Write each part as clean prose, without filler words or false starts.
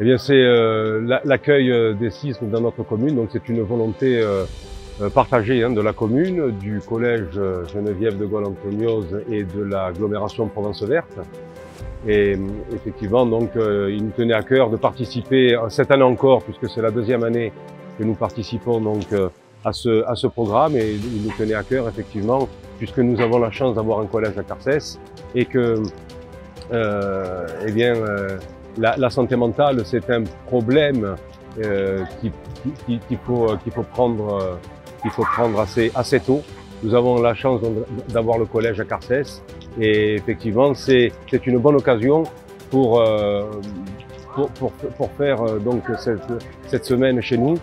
bien, c'est l'accueil des sismes dans notre commune. Donc, c'est une volonté partagée de la commune, du collège Geneviève de Gaulle-Anthonioz et de l'agglomération Provence Verte. Et effectivement, donc, il nous tenait à cœur de participer cette année encore, puisque c'est la deuxième année que nous participons donc à ce programme. Et il nous tenait à cœur, effectivement, puisque nous avons la chance d'avoir un collège à Carcès et que, eh bien, la santé mentale, c'est un problème qu'il faut prendre assez tôt. Nous avons la chance d'avoir le collège à Carcès et effectivement, c'est une bonne occasion pour faire donc cette semaine chez nous.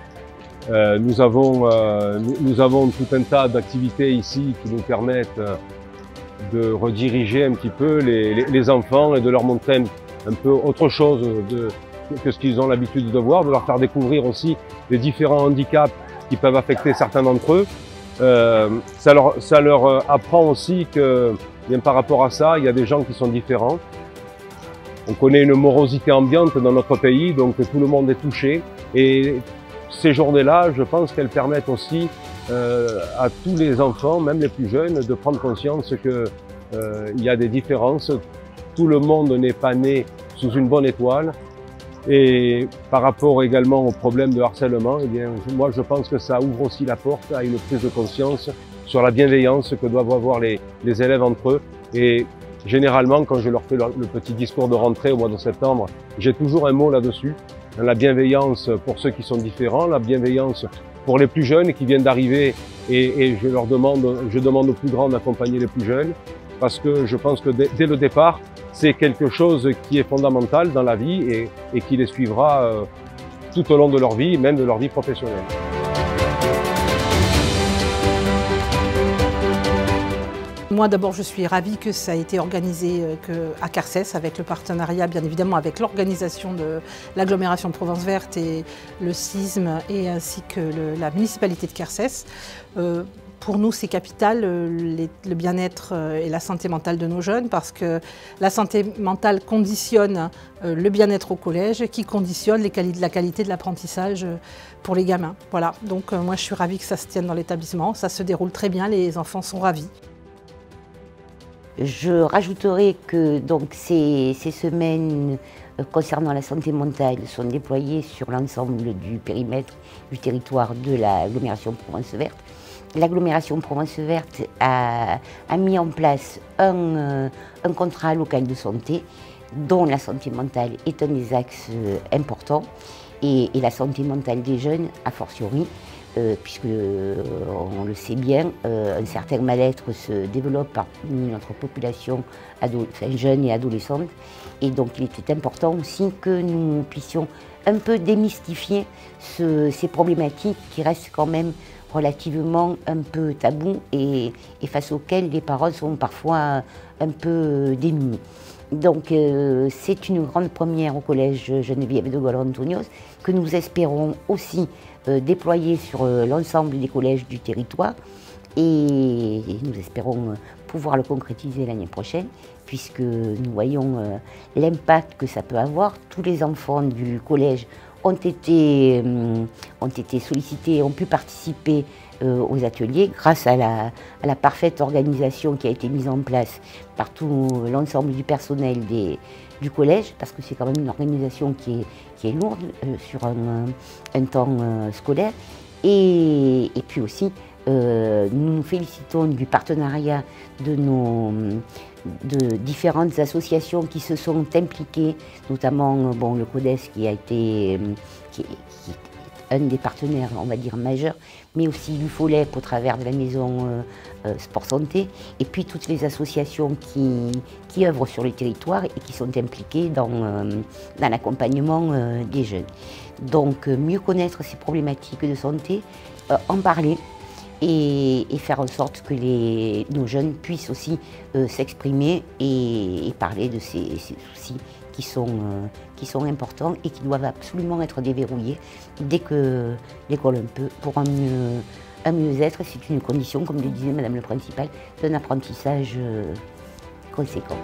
Nous avons tout un tas d'activités ici qui nous permettent de rediriger un petit peu les enfants et de leur montrer un peu autre chose que ce qu'ils ont l'habitude de voir, de leur faire découvrir aussi les différents handicaps qui peuvent affecter certains d'entre eux. Ça leur apprend aussi que, bien par rapport à ça, il y a des gens qui sont différents. On connaît une morosité ambiante dans notre pays, donc tout le monde est touché. Et ces journées-là, je pense qu'elles permettent aussi à tous les enfants, même les plus jeunes, de prendre conscience qu'il y a des différences. Tout le monde n'est pas né sous une bonne étoile. Et par rapport également au problème de harcèlement, eh bien, moi je pense que ça ouvre aussi la porte à une prise de conscience sur la bienveillance que doivent avoir les élèves entre eux. Et généralement, quand je leur fais le petit discours de rentrée au mois de septembre, j'ai toujours un mot là-dessus. La bienveillance pour ceux qui sont différents, la bienveillance pour les plus jeunes qui viennent d'arriver et je demande aux plus grands d'accompagner les plus jeunes parce que je pense que dès le départ, c'est quelque chose qui est fondamental dans la vie et qui les suivra tout au long de leur vie, même de leur vie professionnelle. Moi d'abord je suis ravie que ça a été organisé à Carcès avec le partenariat bien évidemment avec l'organisation de l'agglomération Provence Verte et le CISM et ainsi que la municipalité de Carcès. Pour nous, c'est capital, le bien-être et la santé mentale de nos jeunes, parce que la santé mentale conditionne le bien-être au collège, qui conditionne la qualité de l'apprentissage pour les gamins. Voilà, donc moi je suis ravie que ça se tienne dans l'établissement, ça se déroule très bien, les enfants sont ravis. Je rajouterai que donc, ces semaines concernant la santé mentale sont déployées sur l'ensemble du périmètre du territoire de l'agglomération Provence Verte. L'agglomération Provence Verte a mis en place un contrat local de santé dont la santé mentale est un des axes importants et la santé mentale des jeunes a fortiori, puisque on le sait bien, un certain mal-être se développe parmi notre population jeune et adolescente et donc il était important aussi que nous puissions un peu démystifier ces problématiques qui restent quand même relativement un peu tabou et face auxquels les parents sont parfois un peu démunis. Donc c'est une grande première au collège Geneviève de Gaulle-Anthonioz que nous espérons aussi déployer sur l'ensemble des collèges du territoire et nous espérons pouvoir le concrétiser l'année prochaine puisque nous voyons l'impact que ça peut avoir. Tous les enfants du collège ont été sollicités, ont pu participer aux ateliers grâce à la parfaite organisation qui a été mise en place par tout l'ensemble du personnel du collège, parce que c'est quand même une organisation qui est lourde sur un temps scolaire. Et puis aussi, nous nous félicitons du partenariat de différentes associations qui se sont impliquées, notamment le CODES qui est un des partenaires, on va dire, majeurs, mais aussi l'UFOLEP au travers de la maison Sport Santé, et puis toutes les associations qui œuvrent sur le territoire et qui sont impliquées dans l'accompagnement des jeunes. Donc mieux connaître ces problématiques de santé, en parler, et faire en sorte que nos jeunes puissent aussi s'exprimer et parler de ces soucis qui sont importants et qui doivent absolument être déverrouillés dès que l'école pour un mieux-être. C'est une condition, comme le disait Madame le Principal, d'un apprentissage conséquent.